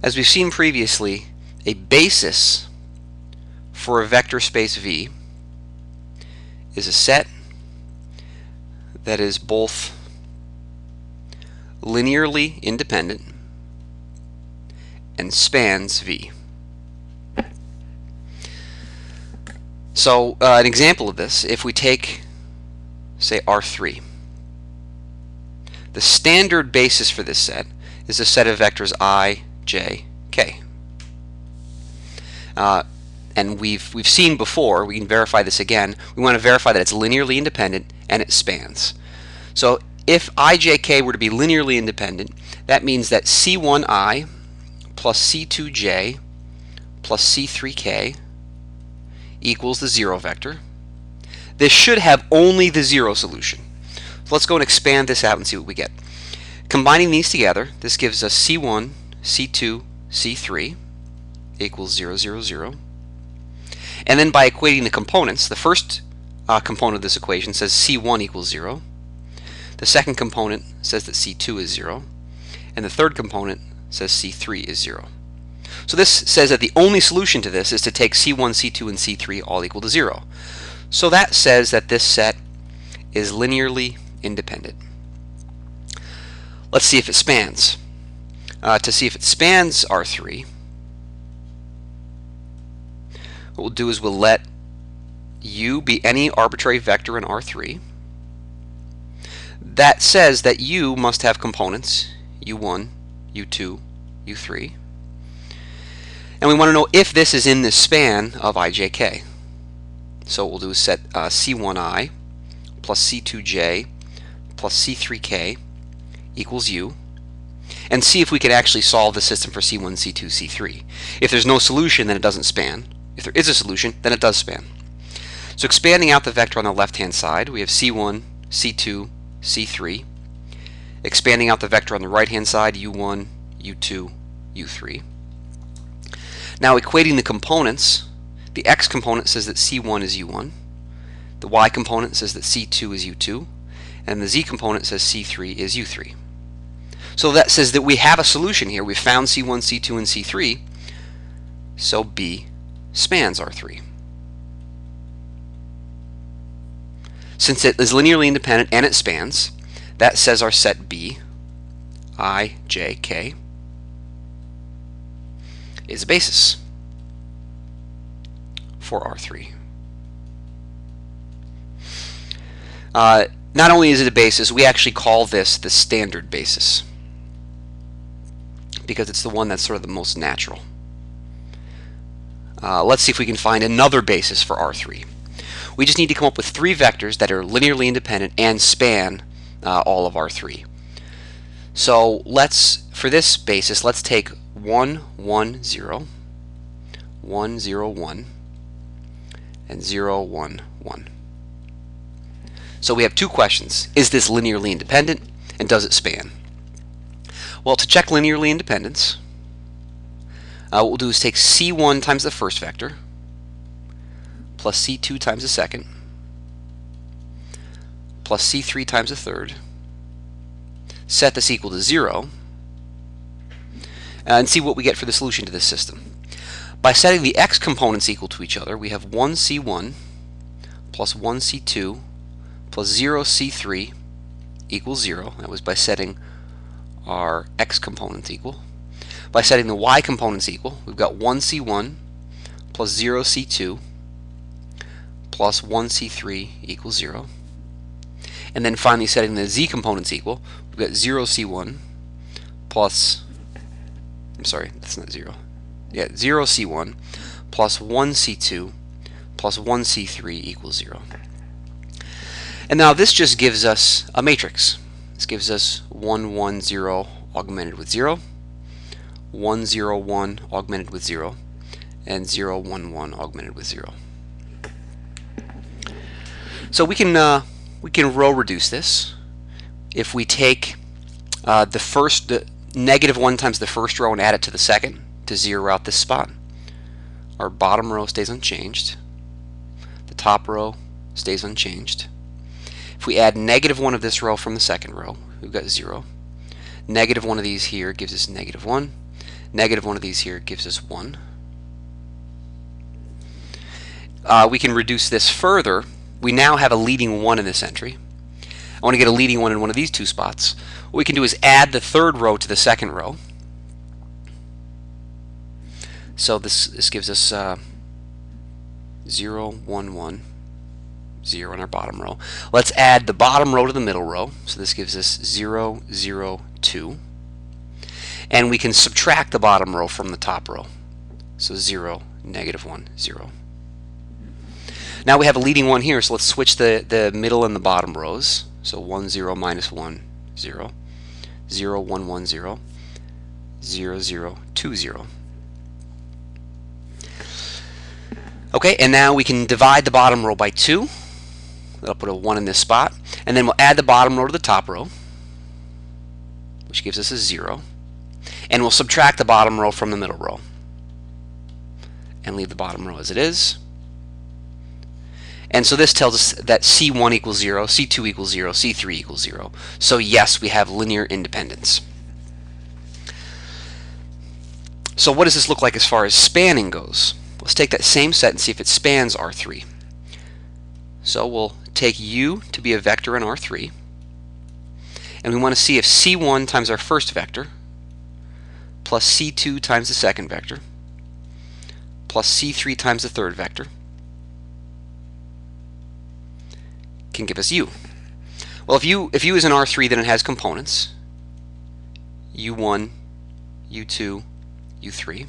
As we've seen previously, a basis for a vector space V is a set that is both linearly independent and spans V. So an example of this, if we take, say, R3, the standard basis for this set is a set of vectors I, J, K. And we've seen before, we can verify this again, we want to verify that it's linearly independent and it spans. So if IJK were to be linearly independent, that means that C1I plus C2J plus C3K equals the 0 vector. This should have only the 0 solution. So let's go and expand this out and see what we get. Combining these together, this gives us C1, C2, C3 equals 0, 0, 0. And then by equating the components, the first component of this equation says C1 equals 0. The second component says that C2 is 0. And the third component says C3 is 0. So this says that the only solution to this is to take C1, C2, and C3 all equal to 0. So that says that this set is linearly independent. Let's see if it spans. To see if it spans R3, what we'll do is we'll let U be any arbitrary vector in R3. That says that U must have components U1, U2, U3. And we want to know if this is in the span of IJK. So what we'll do is set C1I plus C2J plus C3K equals U, and see if we can actually solve the system for C1, C2, C3. If there's no solution, then it doesn't span. If there is a solution, then it does span. So expanding out the vector on the left-hand side, we have C1, C2, C3. Expanding out the vector on the right-hand side, U1, U2, U3. Now equating the components, the x component says that C1 is U1, the y component says that C2 is U2, and the z component says C3 is U3. So that says that we have a solution here. We've found C1, C2, and C3, so B spans R3. Since it is linearly independent and it spans, that says our set B, I, J, K, is a basis for R3. Not only is it a basis, we actually call this the standard basis because it's the one that's sort of the most natural. Let's see if we can find another basis for R3. We just need to come up with 3 vectors that are linearly independent and span all of R3. So for this basis, let's take 1, 1, 0, 1, 0, 1, and 0, 1, 1. So we have 2 questions. Is this linearly independent, and does it span? Well, to check linearly independence, what we'll do is take C1 times the first vector plus C2 times the second plus C3 times the third, set this equal to 0, and see what we get for the solution to this system. By setting the x components equal to each other, we have 1C1 plus 1C2 plus 0C3 equals 0. That was by setting our x components equal. By setting the y components equal, we've got 1C1 plus 0C2 plus 1C3 equals 0. And then finally setting the z components equal, we've got 0C1 plus, I'm sorry, that's not 0. Yeah, 0C1 plus 1C2 plus 1C3 equals 0. And now this just gives us a matrix. This gives us 1, 1, 0 augmented with 0, 1, 0, 1 augmented with 0, and 0, 1, 1 augmented with 0. So we can row reduce this. If we take the negative 1 times the first row and add it to the second to zero out this spot, our bottom row stays unchanged. The top row stays unchanged. If we add negative 1 of this row from the second row, we've got 0. Negative 1 of these here gives us negative 1. Negative one of these here gives us 1. We can reduce this further. We now have a leading 1 in this entry. I want to get a leading 1 in one of these two spots. What we can do is add the third row to the second row. So this gives us 0, 1, 1, 0 in our bottom row. Let's add the bottom row to the middle row. So this gives us 0, 0, 2. And we can subtract the bottom row from the top row. So 0, negative 1, 0. Now we have a leading 1 here, so let's switch the middle and the bottom rows. So 1, 0, minus 1, 0. 0, 1, 1, 0. 0, 0, 2, 0. Okay, and now we can divide the bottom row by 2. That'll put a 1 in this spot. And then we'll add the bottom row to the top row, which gives us a 0. And we'll subtract the bottom row from the middle row and leave the bottom row as it is. And so this tells us that C1 equals 0, C2 equals 0, C3 equals 0. So yes, we have linear independence. So what does this look like as far as spanning goes? Let's take that same set and see if it spans R3. So we'll take U to be a vector in R3. And we want to see if C1 times our first vector plus C2 times the second vector plus C3 times the third vector can give us U. Well, if U is in R3, then it has components. U1, U2, U3.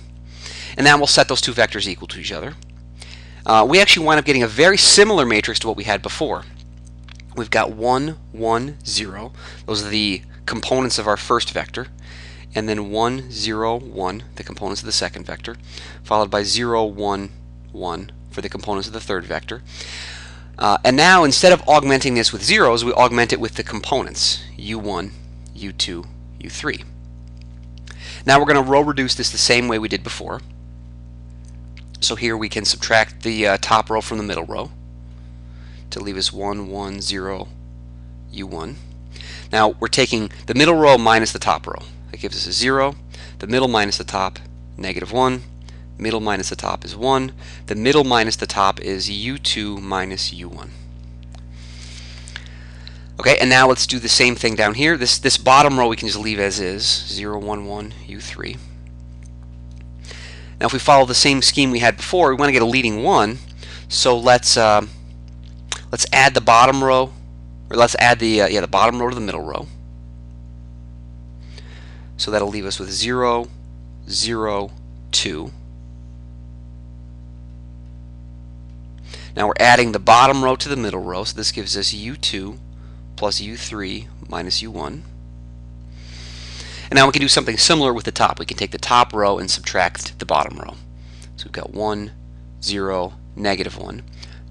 And now we'll set those two vectors equal to each other. We actually wind up getting a very similar matrix to what we had before. We've got 1, 1, 0. Those are the components of our first vector. And then 1, 0, 1, the components of the second vector, followed by 0, 1, 1 for the components of the third vector. And now, instead of augmenting this with zeros, we augment it with the components, U1, U2, U3. Now we're going to row reduce this the same way we did before. So here we can subtract the top row from the middle row to leave us 1, 1, 0, U1. Now we're taking the middle row minus the top row. That gives us a 0. The middle minus the top, negative 1. Middle minus the top is 1. The middle minus the top is U2 minus U1. Okay, and now let's do the same thing down here. This bottom row we can just leave as is, 0, 1, 1, U3. Now if we follow the same scheme we had before, we want to get a leading 1. So let's add the bottom row, or let's add the bottom row to the middle row. So that'll leave us with 0, 0, 2. Now we're adding the bottom row to the middle row, so this gives us U2 plus U3 minus U1. And now we can do something similar with the top. We can take the top row and subtract the bottom row. So we've got 1, 0, negative 1.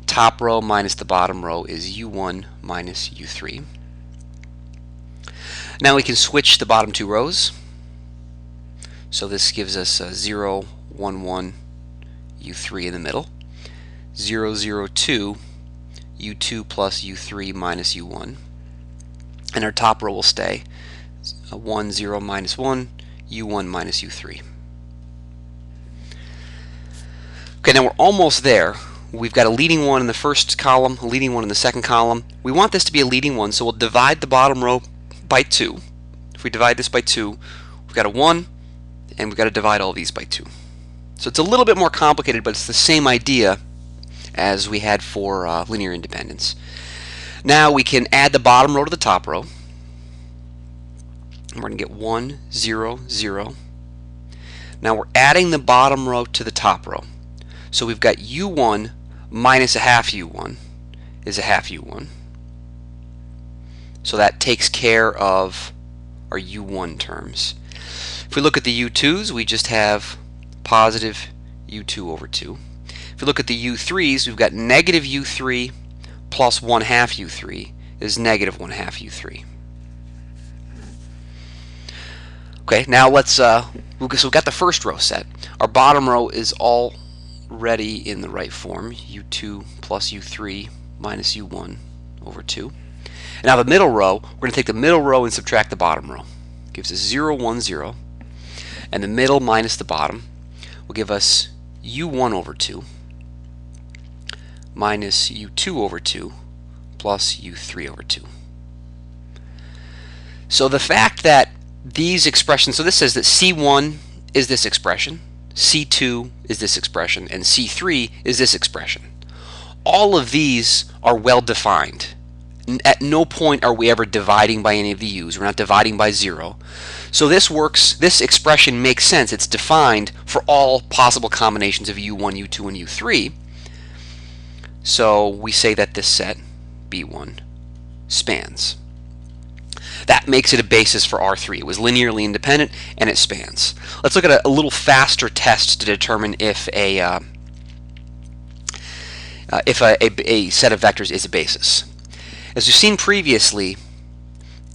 Top row minus the bottom row is U1 minus U3. Now we can switch the bottom two rows. So this gives us 0, 1, 1, U3 in the middle. 0, 0, 2, U2 plus U3 minus U1. And our top row will stay 1, 0, minus 1, U1 minus U3. Okay, now we're almost there. We've got a leading 1 in the first column, a leading 1 in the second column. We want this to be a leading 1, so we'll divide the bottom row by 2. If we divide this by 2, we've got a 1, and we've got to divide all these by 2. So it's a little bit more complicated, but it's the same idea as we had for linear independence. Now we can add the bottom row to the top row. And we're going to get 1, 0, 0. Now we're adding the bottom row to the top row. So we've got U1 minus a half U1 is a half U1. So that takes care of our U1 terms. If we look at the U2s, we just have positive U2 over 2. If we look at the U3s, we've got negative U3 plus 1 half U3 is negative 1 half U3. Okay, now let's, so we've got the first row set. Our bottom row is already in the right form, U2 plus U3 minus U1 over 2. And now the middle row, we're going to take the middle row and subtract the bottom row. Gives us 0, 1, 0. And the middle minus the bottom will give us u1 over 2 minus u2 over 2 plus u3 over 2. So the fact that these expressions, so this says that C1 is this expression, C2 is this expression, and C3 is this expression. All of these are well defined. At no point are we ever dividing by any of the u's. We're not dividing by 0. So this works, this expression makes sense. It's defined for all possible combinations of u1, u2, and u3. So we say that this set, B1, spans. That makes it a basis for R3. It was linearly independent and it spans. Let's look at a little faster test to determine if a set of vectors is a basis. As we've seen previously,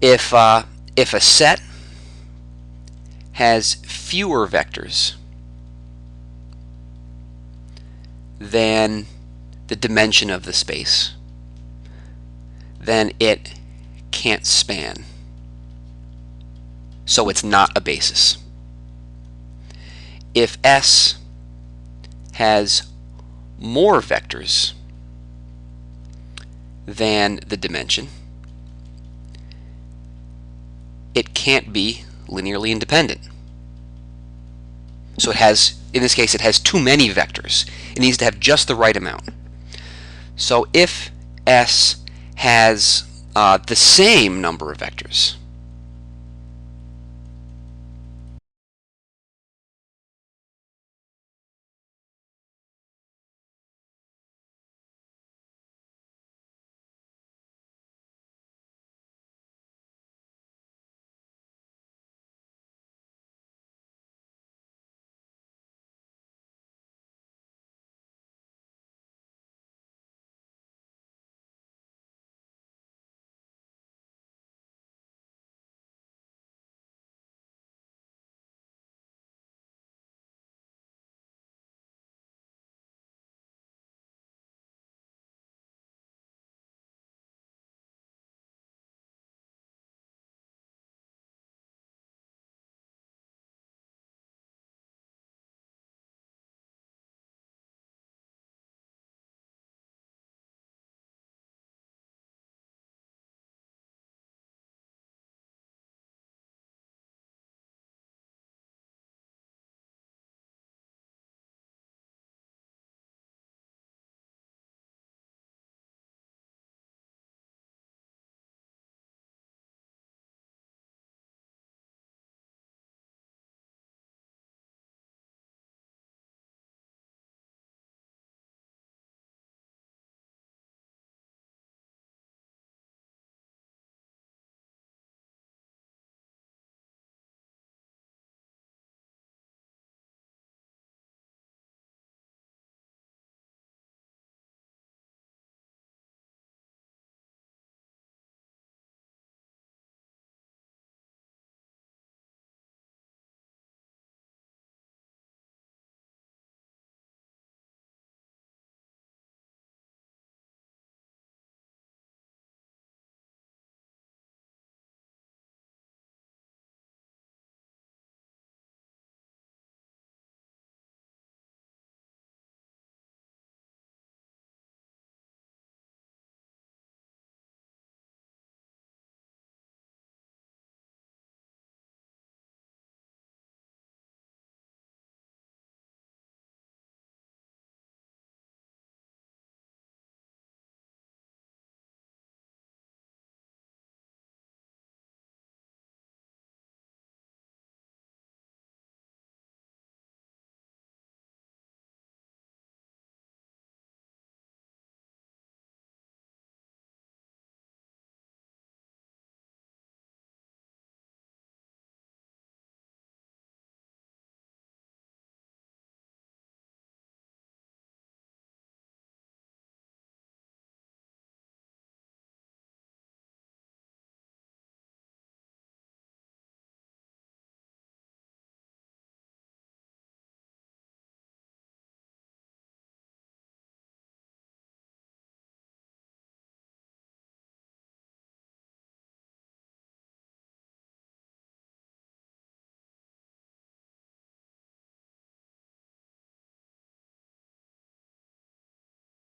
if a set has fewer vectors than the dimension of the space, then it can't span. So it's not a basis. If S has more vectors than the dimension, it can't be linearly independent. So it has, in this case, it has too many vectors. It needs to have just the right amount. So if S has the same number of vectors,